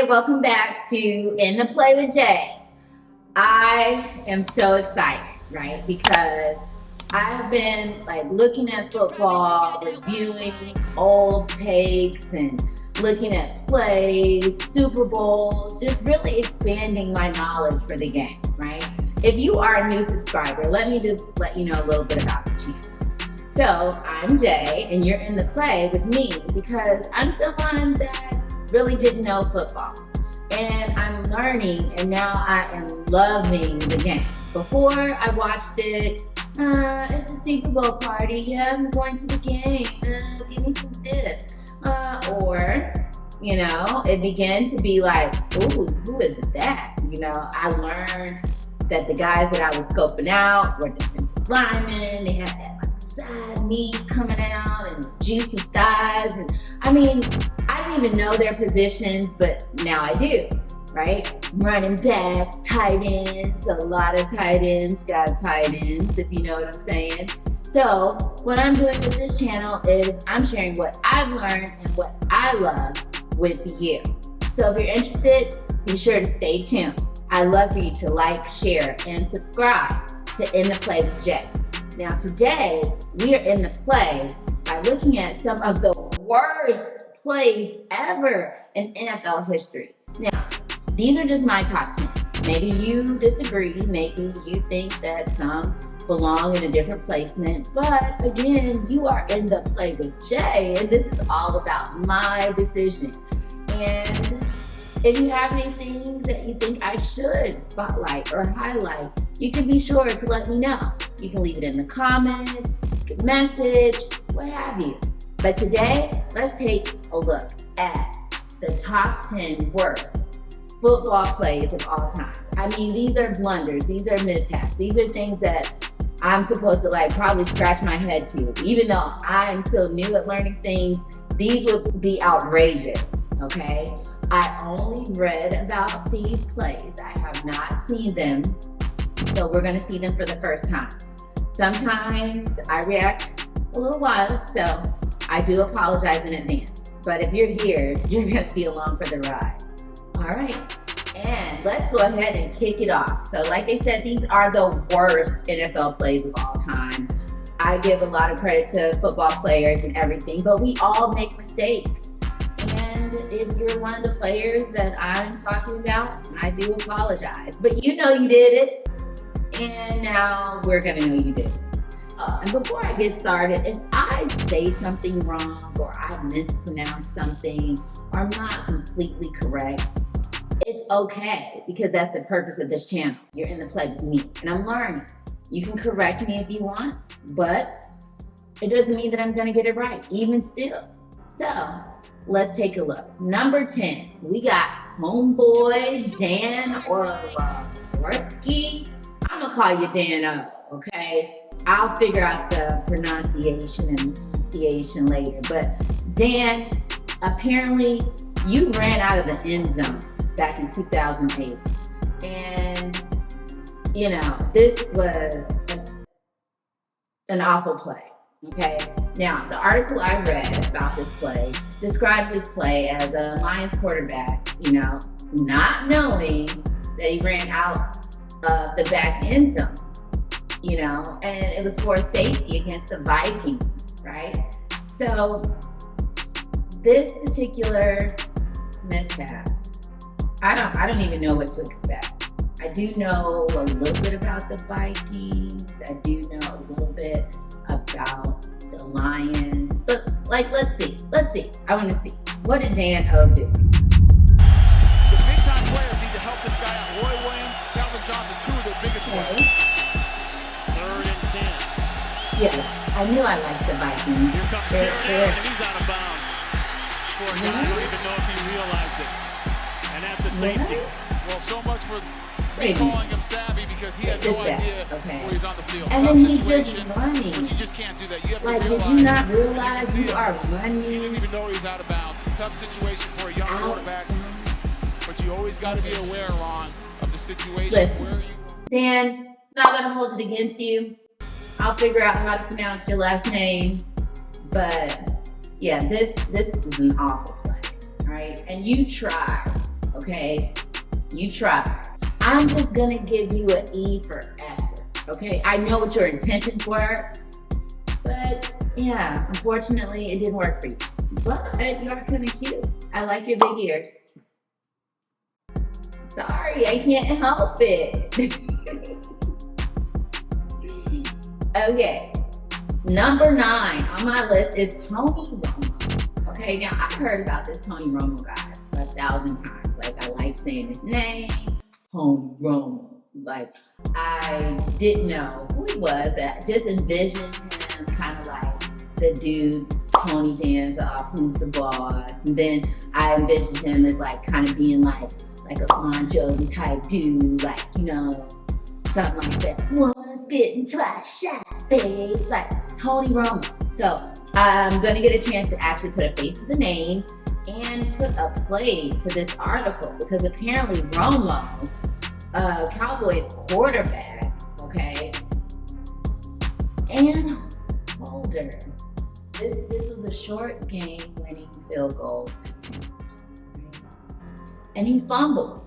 welcome back to In the Play with Jay. I am so excited, right? Because I've been looking at football, reviewing old takes and looking at plays, Super Bowls, just really expanding my knowledge for the game, right? If you are a new subscriber, let me just let you know a little bit about the channel. So I'm Jay, and you're in the play with me because I'm someone that really didn't know football. And I'm learning, and now I am loving the game. Before I watched it, it's a Super Bowl party. Yeah, I'm going to the game. Give me some dip. Or, it began to be like, ooh, who is that? I learned that the guys that I was scoping out were defensive linemen. They had that side meat coming out and juicy thighs. And I didn't even know their positions, but now I do, right? Running backs, tight ends, a lot of tight ends got tight ends, if you know what I'm saying. So what I'm doing with this channel is I'm sharing what I've learned and what I love with you. So if you're interested, be sure to stay tuned. I'd love for you to like, share, and subscribe to In the Play with Jay. Now today, we are in the play by looking at some of the worst plays ever in NFL history. Now, these are just my top 10. Maybe you disagree, maybe you think that some belong in a different placement, but again, you are in the play with Jay, and this is all about my decision. And if you have anything that you think I should spotlight or highlight, you can be sure to let me know. You can leave it in the comments, you can message, what have you. But today, let's take a look at the top 10 worst football plays of all time. These are blunders, these are mishaps, these are things that I'm supposed to probably scratch my head to. Even though I'm still new at learning things, these would be outrageous, okay? I only read about these plays. I have not seen them, so we're gonna see them for the first time. Sometimes I react a little wild, so I do apologize in advance. But if you're here, you're gonna be along for the ride. All right, and let's go ahead and kick it off. So like I said, these are the worst NFL plays of all time. I give a lot of credit to football players and everything, but we all make mistakes. And if you're one of the players that I'm talking about, I do apologize. But you know you did it, and now we're gonna know you did it. And before I get started, if I say something wrong or I mispronounce something or I'm not completely correct, it's okay, because that's the purpose of this channel. You're in the play with me, and I'm learning. You can correct me if you want, but it doesn't mean that I'm gonna get it right, even still. So let's take a look. Number 10, we got homeboy Dan Orlovsky. I'm gonna call you Dan O, okay? I'll figure out the pronunciation and enunciation later. But Dan, apparently you ran out of the end zone back in 2008. And, this was an awful play, okay? Now, the article I read about this play described this play as a Lions quarterback, not knowing that he ran out of the back end zone, and it was for safety against the Vikings, right? So this particular mishap, I don't even know what to expect. I do know a little bit about the Vikings. I do know a little bit about the Lions. But let's see. I want to see. What did Dan O do? The big time players need to help this guy out. Roy Williams, Calvin Johnson, two of their biggest players. 3rd and 10. Yeah, I knew I liked the Vikings. Here comes Terry, and he's out of bounds. For a guy, I don't even know if he realized it. And that's a safety. Well, so much for calling him savvy, because he had no idea where he's on the field. And then he's just running. But you just can't do that. You have to realize. Did you not realize you are running? He didn't even know he was out of bounds. Tough situation for a young quarterback. But you always got to be aware, Ron, of the situation. Listen, where you. Dan, not going to hold it against you. I'll figure out how to pronounce your last name. But yeah, this is an awful play, all right? And you tried okay? You tried. I'm just gonna give you an E for effort, okay? I know what your intentions were, but yeah, unfortunately, it didn't work for you. But you are kind of cute. I like your big ears. Sorry, I can't help it. Okay, number 9 on my list is Tony Romo. Okay, now I've heard about this Tony Romo guy 1,000 times. Like, I like saying his name, Tony Romo. Like, I didn't know who he was. I just envisioned him kind of like the dude Tony Danza, who's the boss. And then I envisioned him as like kind of being like a Bon Jovi type dude, like, you know, something like that. Once bitten, twice shy, babe. Like Tony Romo. So I'm gonna get a chance to actually put a face to the name and put a play to this article, because apparently Romo, Cowboys quarterback, okay, and holder. This was a short game-winning field goal attempt, right? And he fumbled,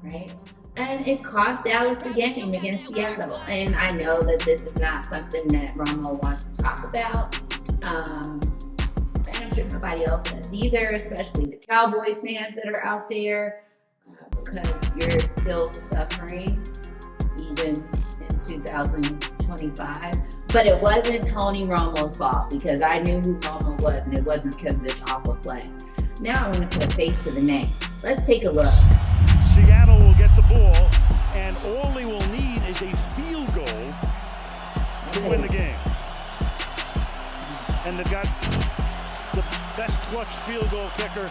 right? And it cost Dallas the game against Seattle. And I know that this is not something that Romo wants to talk about. And I'm sure nobody else does either, especially the Cowboys fans that are out there, because you're still suffering even in 2025. But it wasn't Tony Romo's fault, because I knew who Romo was, and it wasn't because of this awful play. Now I want to put a face to the name. Let's take a look. Seattle will get the ball, and all they will need is a field goal to win the game. And they've got the best clutch field goal kicker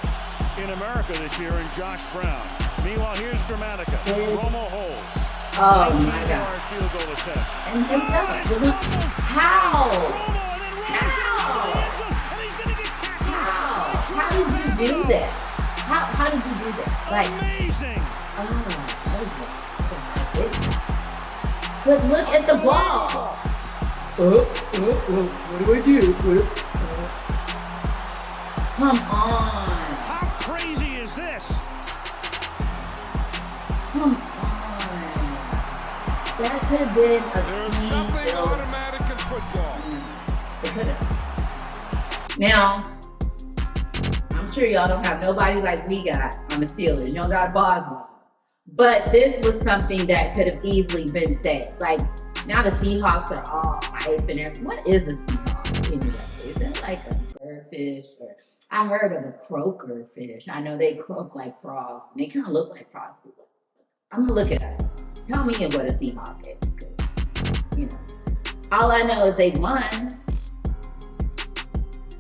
in America this year in Josh Brown. Meanwhile, here's Dramatica. Romo holds. Oh my God. Field goal attempt. And he does. How? How did you do that? How did you do that? Like, amazing. But look at the ball. What do I do? Come on. How crazy is this? Come on. That could have been a nothing field. automatic in football. It could have. Now, I'm sure y'all don't have nobody like we got on the Steelers. You don't got Boswell. But this was something that could have easily been said. Like, now the Seahawks are all hype and everything. What is a Seahawk anyway? Is it like a birdfish? Or I heard of a croaker fish. I know they croak like frogs. And they kind of look like frogs. I'm going to look it up. Tell me what a Seahawk is. 'Cause, you know, all I know is they won.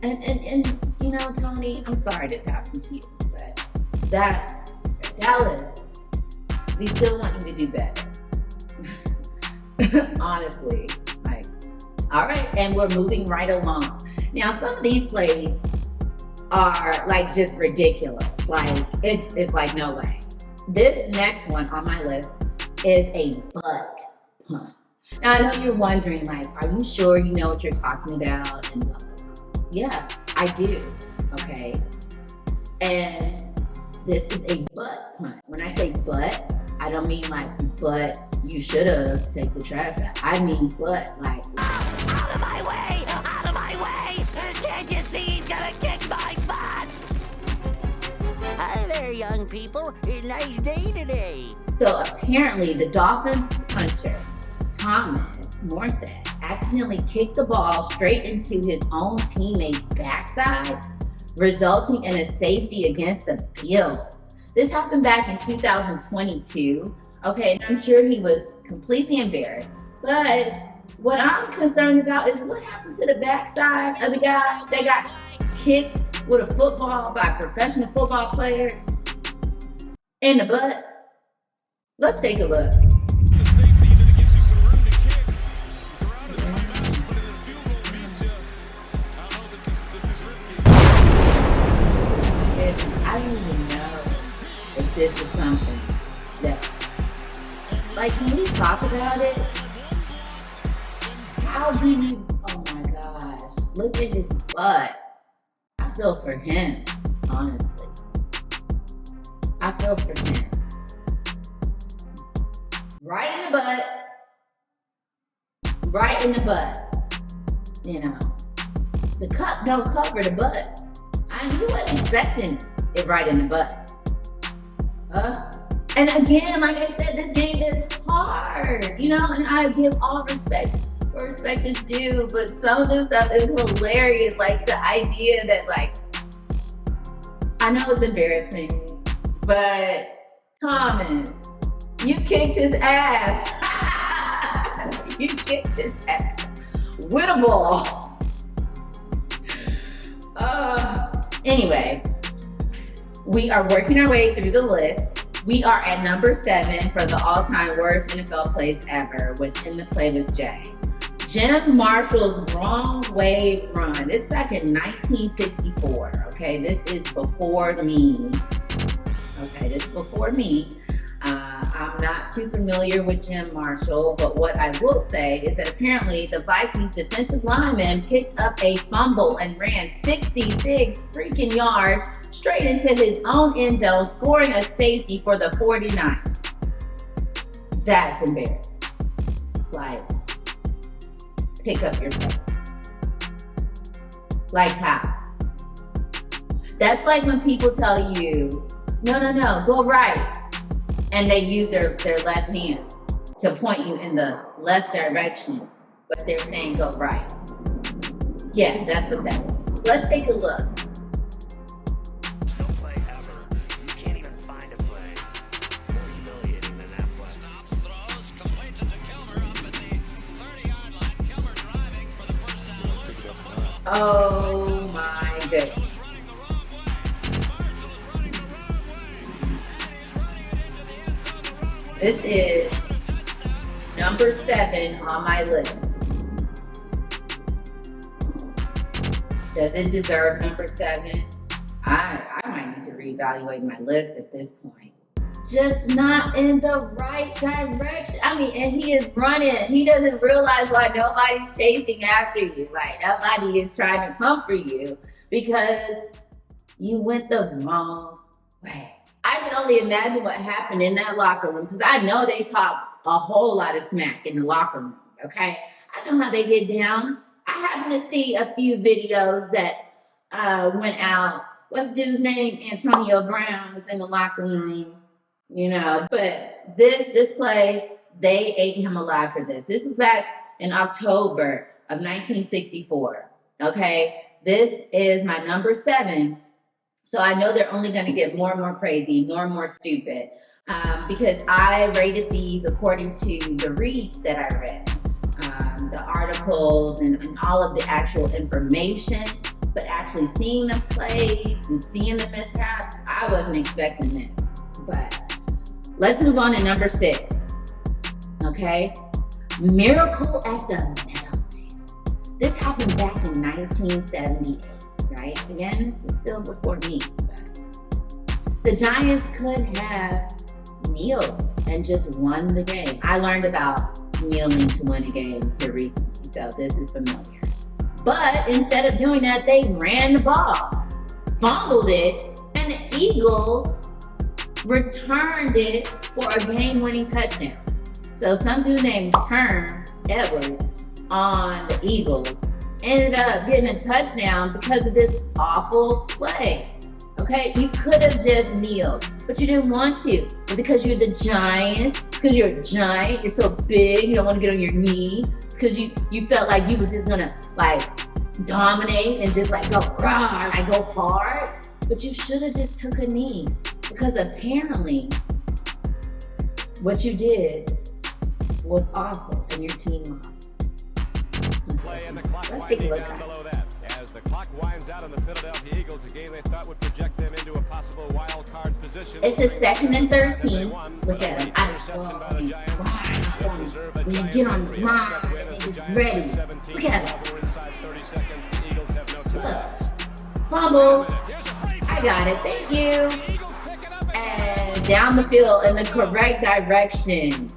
And you know, Tony, I'm sorry this happened to you. But that, Dallas, we still want you to do better. Honestly. Like, all right, and we're moving right along. Now, some of these plays are like just ridiculous. Like, it's like, no way. This next one on my list is a butt punch. Now, I know you're wondering, like, are you sure you know what you're talking about? And blah, blah, blah. Yeah, I do. Okay. And this is a butt punch. When I say butt, I don't mean like butt you should have take the trash out. I mean butt like out of my way! Out of my way! Can't you see he's gonna kick my butt? Hi there, young people. Nice day today. So apparently the Dolphins puncher, Thomas Morstead, accidentally kicked the ball straight into his own teammate's backside, resulting in a safety against the Bills. This happened back in 2022. Okay, and I'm sure he was completely embarrassed. But what I'm concerned about is what happened to the backside of the guy that got kicked with a football by a professional football player in the butt. Let's take a look. The safety that gives you some room to kick. You're out of timeouts, but in the field goal beats you. I know this is risky. I don't even know if this is something that, like, when we talk about it, how do you, oh my gosh, look at his butt. I feel for him, honestly. I feel for him. Right in the butt. Right in the butt. You know. The cup don't cover the butt. He wasn't expecting it right in the butt. And again, like I said, this game is hard, you know, and I give all respect where respect is due, but some of this stuff is hilarious. Like the idea that, like, I know it's embarrassing, but Thomas, you kicked his ass. You kicked his ass with a ball. Anyway, we are working our way through the list. We are at number 7 for the all-time worst NFL plays ever with InThePlayWithJ. Jim Marshall's wrong way run. It's back in 1964. Okay, this is before me. Okay, this is before me. I'm not too familiar with Jim Marshall, but what I will say is that apparently the Vikings defensive lineman picked up a fumble and ran 66 freaking yards straight into his own end zone, scoring a safety for the 49ers. That's embarrassing. Like, pick up your phone. Like how? That's like when people tell you, no, go right. And they use their left hand to point you in the left direction, but they're saying go right. Yeah, that's what that is. Let's take a look. No play ever. You can't even find a play more humiliating than that play. Throws complete to Kilmer up at the 30-yard line. Kilmer driving for the first down. Oh my goodness. This is number 7 on my list. Does it deserve number 7? I might need to reevaluate my list at this point. Just not in the right direction. I mean, and he is running. He doesn't realize why nobody's chasing after you. Like, nobody is trying to come for you because you went the wrong way. I can only imagine what happened in that locker room because I know they talk a whole lot of smack in the locker room, okay? I know how they get down. I happen to see a few videos that went out. What's dude's name? Antonio Brown was in the locker room, you know. But this play, they ate him alive for this. This is back in October of 1964, okay? This is my number 7. So I know they're only going to get more and more crazy, more and more stupid, because I rated these according to the reads that I read, the articles and all of the actual information, but actually seeing the plays and seeing the mishaps, I wasn't expecting this. But let's move on to number 6, okay? Miracle at the Meadowlands. This happened back in 1978. Right? Again, this is still before me. But the Giants could have kneeled and just won the game. I learned about kneeling to win a game here recently, so this is familiar. But instead of doing that, they ran the ball, fumbled it, and the Eagles returned it for a game-winning touchdown. So some dude named Herm Edwards on the Eagles ended up getting a touchdown because of this awful play. Okay, you could have just kneeled, but you didn't want to. It's because you're the Giants. It's because you're a giant. You're so big. You don't want to get on your knee. It's because you felt like you was just gonna like dominate and just like go rah, like go hard. But you should have just took a knee because apparently what you did was awful and your team lost. Let's take a look at it. As the clock winds out on the Philadelphia Eagles, a game they thought would project them into a possible wild card position. It's a 2nd and 13. Look at him. When you get on the line, he's ready. Look at him. Look. Fumble. I got it. Thank you. And down the field in the correct direction.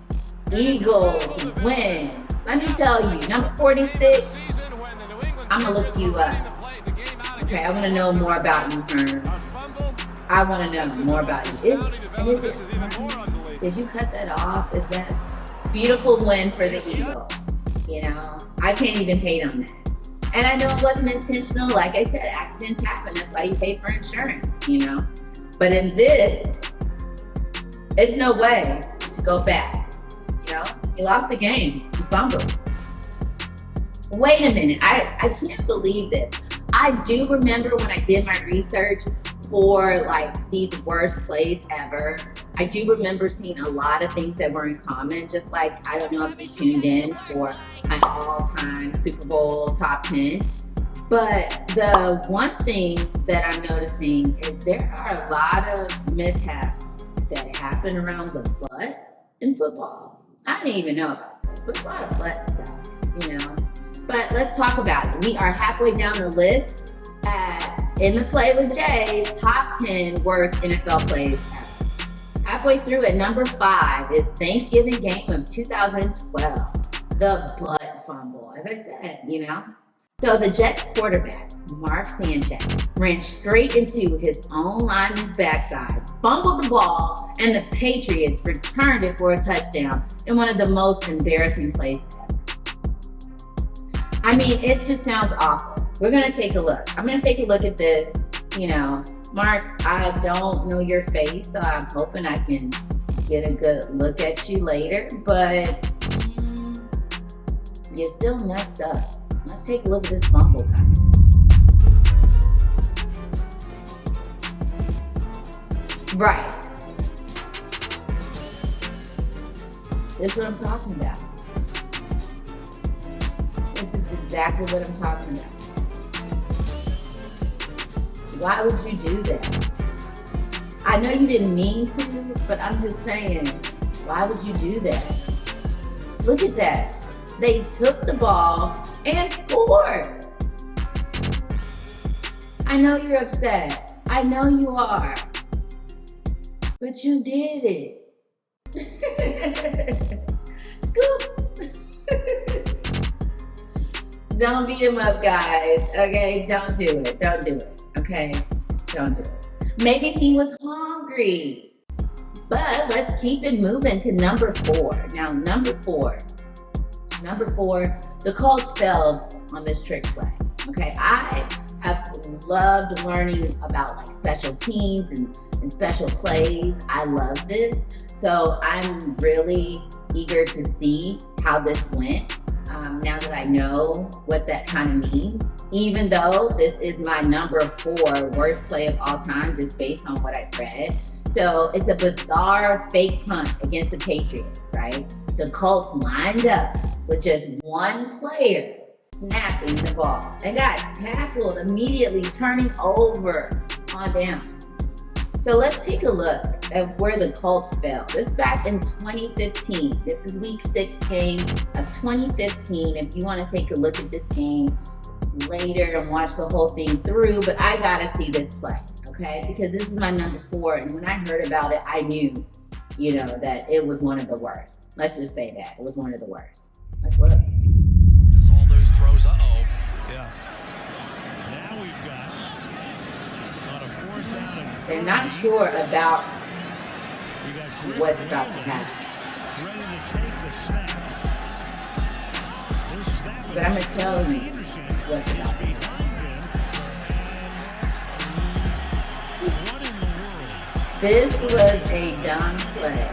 Eagles win. Let me tell you, number 46, I'm going to look you up. Okay, I want to know more about you, Herm. I want to know more about you. Did you cut that off? Is that beautiful win for the Eagles? You know, I can't even hate on that. And I know it wasn't intentional. Like I said, accidents happen. That's why you pay for insurance, you know. But in this, it's no way to go back. You know, you lost the game. You fumbled. Wait a minute. I can't believe this. I do remember when I did my research for like these worst plays ever. I do remember seeing a lot of things that were in common, just like, I don't know if you tuned in for my all-time Super Bowl top 10. But the one thing that I'm noticing is there are a lot of mishaps that happen around the butt in football. I didn't even know about this, but a lot of butt stuff, you know. But let's talk about it. We are halfway down the list at InThePlayWithJ top 10 worst NFL plays ever. Halfway through at number 5 is Thanksgiving game of 2012, the butt fumble, as I said, you know. So the Jets quarterback, Mark Sanchez, ran straight into his own lineman's backside, fumbled the ball, and the Patriots returned it for a touchdown in one of the most embarrassing plays ever. I mean, it just sounds awful. We're going to take a look. I'm going to take a look at this. You know, Mark, I don't know your face, so I'm hoping I can get a good look at you later. But you're still messed up. Let's take a look at this fumble, guys. Right. This is what I'm talking about. This is exactly what I'm talking about. Why would you do that? I know you didn't mean to, but I'm just saying, why would you do that? Look at that. They took the ball and scored. I know you're upset. I know you are. But you did it. Scoop. Don't beat him up, guys. Okay, don't do it. Don't do it. Okay, don't do it. Maybe he was hungry. But let's keep it moving to number 4. Now, number four, the Colts failed on this trick play. Okay, I have loved learning about like special teams and special plays. I love this. So I'm really eager to see how this went. Now that I know what that kind of means, even though this is my number 4 worst play of all time, just based on what I've read. So it's a bizarre fake punt against the Patriots, right? The Colts lined up with just one player snapping the ball and got tackled immediately, turning over on down. So let's take a look at where the Colts fell. This is back in 2015. This is week 6 game of 2015. If you want to take a look at this game later and watch the whole thing through, but I gotta see this play, okay? Because this is my number 4, and when I heard about it, I knew, you know, that it was one of the worst. Let's just say that. It was one of the worst. Let's look. Just all those throws, Yeah. Now we've got on a 4th down and They're not sure about you got Griffin what's about to Ellis happen. ready to take the snap. This snap But I'm going to tell you Peterson what's is about to happen. behind him. And what in the world? This was a dumb play.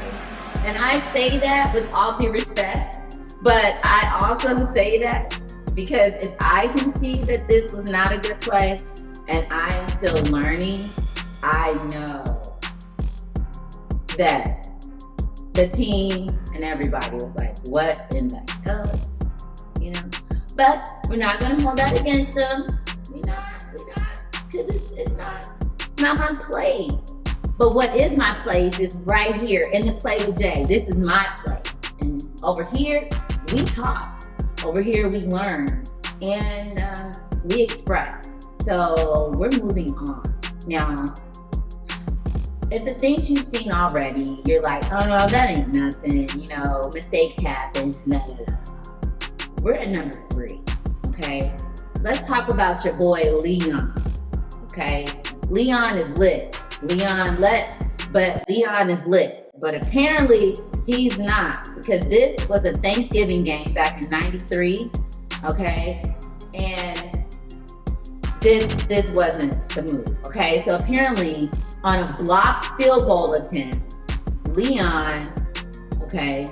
And I say that with all due respect, but I also say that because if I can see that this was not a good play and I am still learning, I know that the team and everybody was like, what in the hell? You know? But we're not going to hold that against them. We're not, because it's not my play. But what is my place is right here in the Play with Jay. This is my place. And over here, we talk. Over here, we learn. And we express. So we're moving on. Now, if the things you've seen already, you're like, oh no, that ain't nothing. You know, mistakes happen. No. We're at number 3. Okay? Let's talk about your boy, Leon. Okay? Leon is lit. but Leon is lit. But apparently he's not, because this was a Thanksgiving game back in '93, okay? And this wasn't the move, okay? So apparently on a blocked field goal attempt, Leon, okay,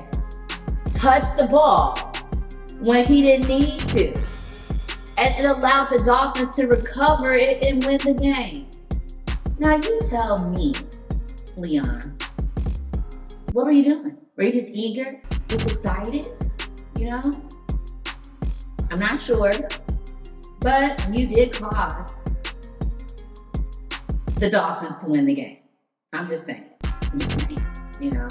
touched the ball when he didn't need to. And it allowed the Dolphins to recover it and win the game. Now you tell me, Leon, what were you doing? Were you just eager? Just excited? You know? I'm not sure, but you did cause the Dolphins to win the game. I'm just saying, you know?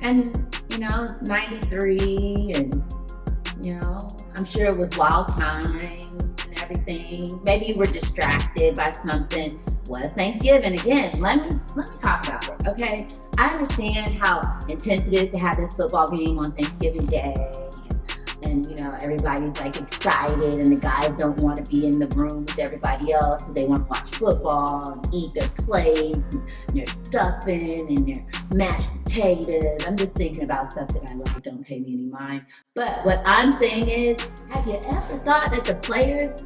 And, you know, it's 93 and, you know, I'm sure it was wild times and everything. Maybe you were distracted by something. It was Thanksgiving. Again, let me talk about it, okay? I understand how intense it is to have this football game on Thanksgiving Day. And you know, everybody's like excited and the guys don't want to be in the room with everybody else because they want to watch football and eat their plates and their stuffing and their mashed potatoes. I'm just thinking about stuff that I like, don't pay me any mind. But what I'm saying is, have you ever thought that the players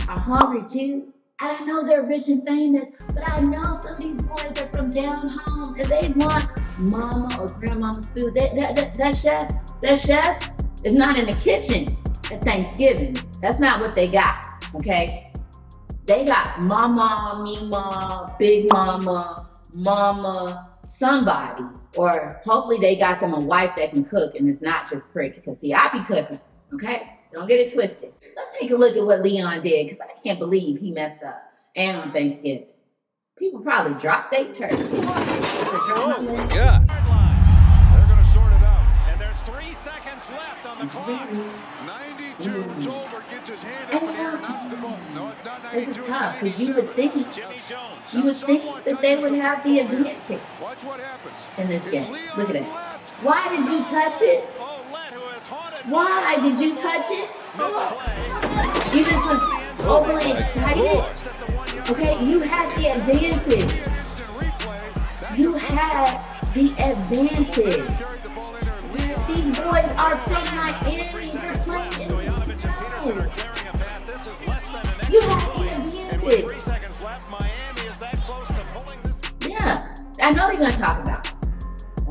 are hungry too? I know they're rich and famous, but I know some of these boys are from down home and they want mama or grandmama's food. That chef is not in the kitchen at Thanksgiving. That's not what they got, okay? They got mama, mima, big mama, somebody. Or hopefully they got them a wife that can cook and it's not just pretty. Because see, I be cooking, okay? Don't get it twisted. Let's take a look at what Leon did, because I can't believe he messed up. And on Thanksgiving. People probably dropped their turkey. Oh, yeah. They're going to sort it out. And there's 3 seconds left on the clock. 92. Tolbert gets his hand up in the air and knocks the ball. No, it's not 92. This is tough, because you would think that they would have the advantage. Watch what happens in this game. Look at that. Why did you touch it? Why did you touch it? You just was overly excited. Okay, you had the advantage. You had the advantage. These boys are from Miami. They're playing in the snow. You had the advantage. Yeah, I know they're going to talk about it.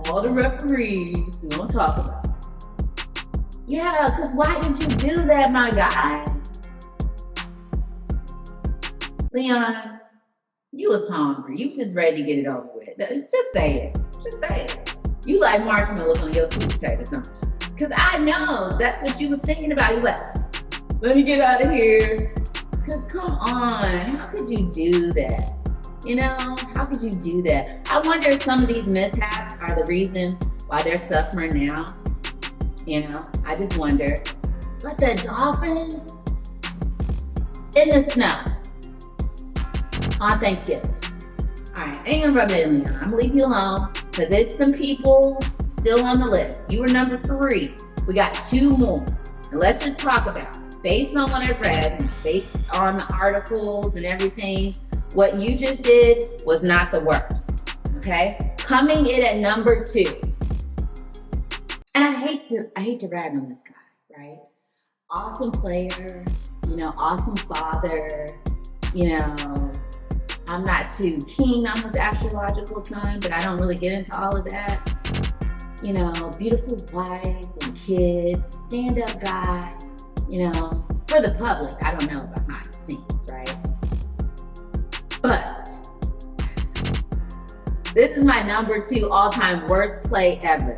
All the referees, we're going to talk about it. Yeah, because why did you do that, my guy? Leon, you was hungry. You was just ready to get it over with. Just say it. Just say it. You like marshmallows on your sweet potatoes, don't you? Because I know that's what you was thinking about. You like, let me get out of here. Because come on, how could you do that? You know, how could you do that? I wonder if some of these mishaps are the reason why they're suffering now. You know, I just wonder. But the Dolphins in the snow on Thanksgiving. All right, I ain't gonna rub it in, Leon. I'm gonna leave you alone because it's some people still on the list. You were number 3. We got 2 more. And let's just talk about it. Based on what I read, and based on the articles and everything, what you just did was not the worst. Okay? Coming in at number 2. And I hate to rag on this guy, right? Awesome player, you know, awesome father, you know. I'm not too keen on his astrological sign, but I don't really get into all of that. You know, beautiful wife and kids, stand-up guy, you know, for the public. I don't know behind the scenes, right? But this is my number 2 all-time worst play ever,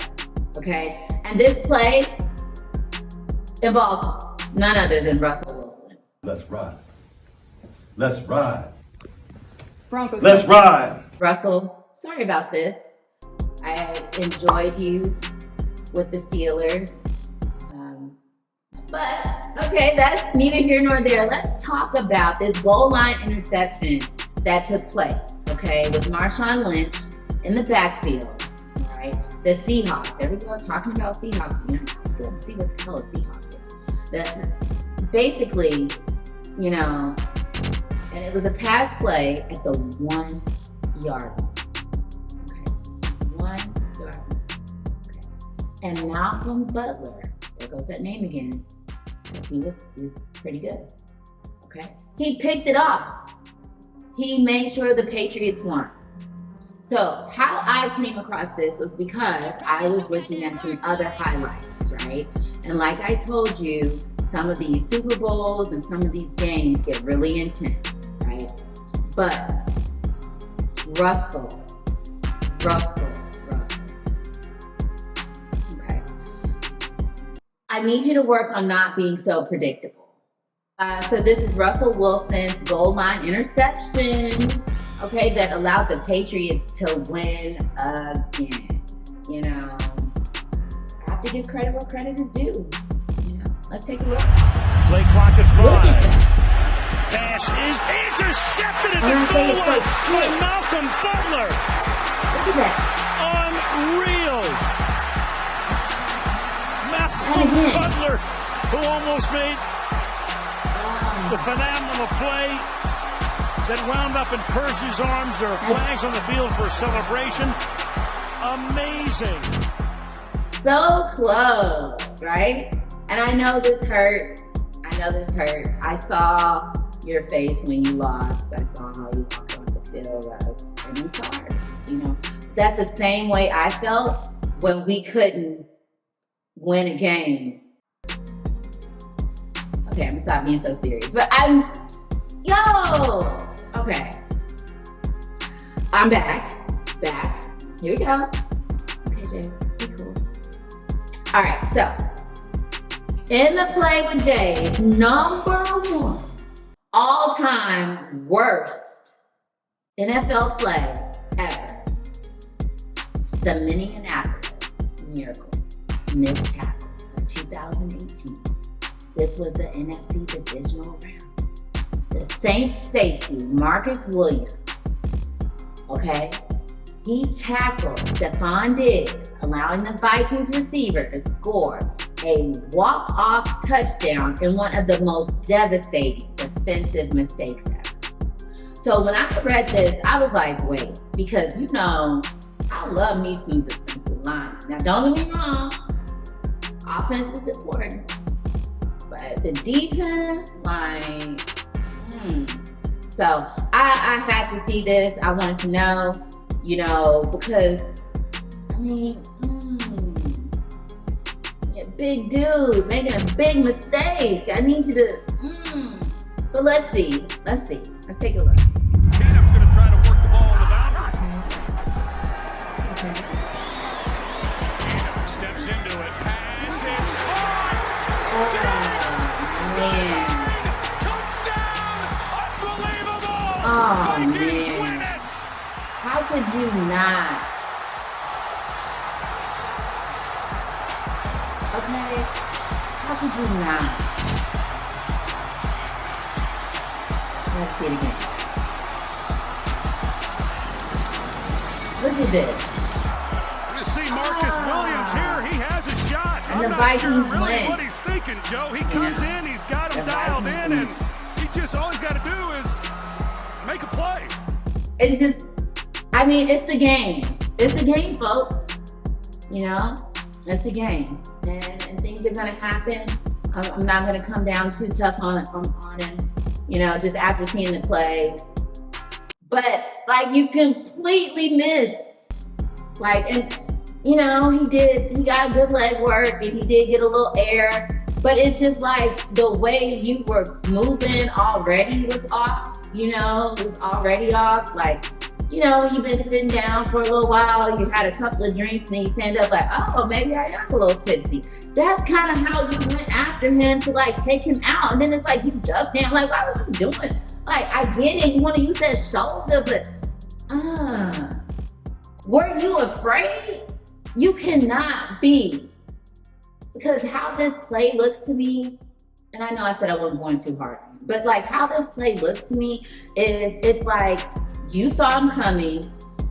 okay? And this play involves none other than Russell Wilson. Let's ride. Let's ride. Broncos. Let's ride. Russell, sorry about this. I enjoyed you with the Steelers. But, okay, that's neither here nor there. Let's talk about this goal line interception that took place, okay, with Marshawn Lynch in the backfield, all right? The Seahawks. There we go, talking about Seahawks again. Good. See what the hell a Seahawks is. Basically, you know, And it was a pass play at the 1 yard line. Okay, 1 yard line. Okay. And Malcolm Butler, there goes that name again. He was pretty good. Okay, he picked it off. He made sure the Patriots won. So how I came across this was because I was looking at some other highlights, right? And like I told you, some of these Super Bowls and some of these games get really intense, right? But Russell. Okay. I need you to work on not being so predictable. So this is Russell Wilson's goal line interception, okay, that allowed the Patriots to win again. You know, I have to give credit where credit is due. You know, let's take a look. Play clock at 5. Pass is intercepted at the goal line by Malcolm Butler. Look at that. Unreal. Malcolm Butler, who almost made the phenomenal play that wound up in Percy's arms. There are flags on the field for a celebration. Amazing. So close, right? And I know this hurt. I saw your face when you lost. I saw how you walked on the field, Russ. And I'm sorry. You know, that's the same way I felt when we couldn't win a game. Okay, I'm gonna stop being so serious. But okay. I'm back. Here we go. Okay, Jay, be cool. All right, so in the Play with Jay's #1 all-time worst NFL play ever, the Minneapolis Miracle missed tackle in 2018. This was the NFC divisional round. The Saints safety, Marcus Williams, okay? He tackled Stephon Diggs, allowing the Vikings receiver to score a walk-off touchdown in one of the most devastating defensive mistakes ever. So when I read this, I was like, wait, because you know, I love me some defensive line. Now don't get me wrong, offense is important. But the defense, like, So I had to see this. I wanted to know, you know, because, I mean, you're a big dude making a big mistake. I need you to, But let's see. Let's take a look. Cannon's going to try to work the ball on the boundary. Okay. Cannon steps into it. Pass is caught. Man. Touchdown! Unbelievable! Oh, Vikings man. win it! How could you not? Okay? How could you not? Let's see it again. Look at this. We're going to see Marcus Williams here. He has a shot. And I'm the not sure Vikings really win. what he's thinking, Joe. He comes in, he's got him The dialed Vikings in, win. and he just, all he's got to do is make a play. It's just, I mean, it's a game. It's a game, folks. You know? It's a game. And things are going to happen. I'm not going to come down too tough on him, you know, just after seeing the play. But, like, you completely missed. Like, and, you know, he got good leg work and he did get a little air. But it's just like the way you were moving already was off, you know, it was already off. Like, you know, you've been sitting down for a little while, you had a couple of drinks, and you stand up like, oh, maybe I am a little tipsy. That's kind of how you went after him to, like, take him out. And then it's like you ducked down. Like, what was you doing? Like, I get it. You want to use that shoulder, but, were you afraid? You cannot be. Because how this play looks to me, and I know I said I wasn't going too hard, but, like, how this play looks to me is it's like, you saw him coming.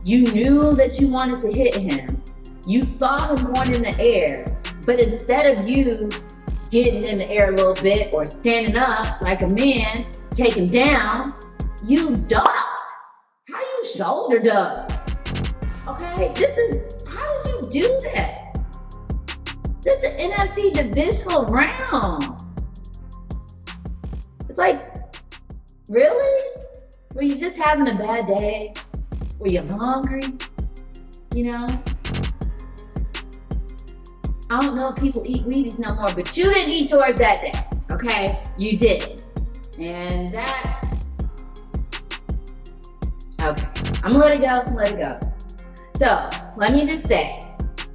You knew that you wanted to hit him. You saw him going in the air. But instead of you getting in the air a little bit or standing up like a man to take him down, You ducked. How you shoulder duck? Okay, how did you do that? This is the NFC divisional round. It's like, really? Were you just having a bad day? Were you hungry? You know? I don't know if people eat Wheaties no more, but you didn't eat yours that day, okay? You did. And that, okay, I'm gonna let it go. So, let me just say,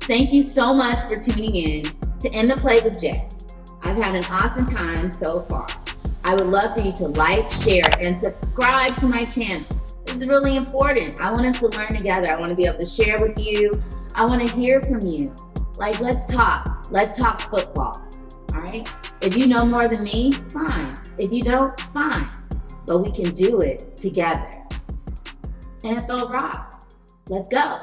thank you so much for tuning in to In The Play with Jay. I've had an awesome time so far. I would love for you to like, share, and subscribe to my channel. This is really important. I want us to learn together. I want to be able to share with you. I want to hear from you. Like, let's talk. Let's talk football. All right? If you know more than me, fine. If you don't, fine. But we can do it together. NFL rocks. Let's go.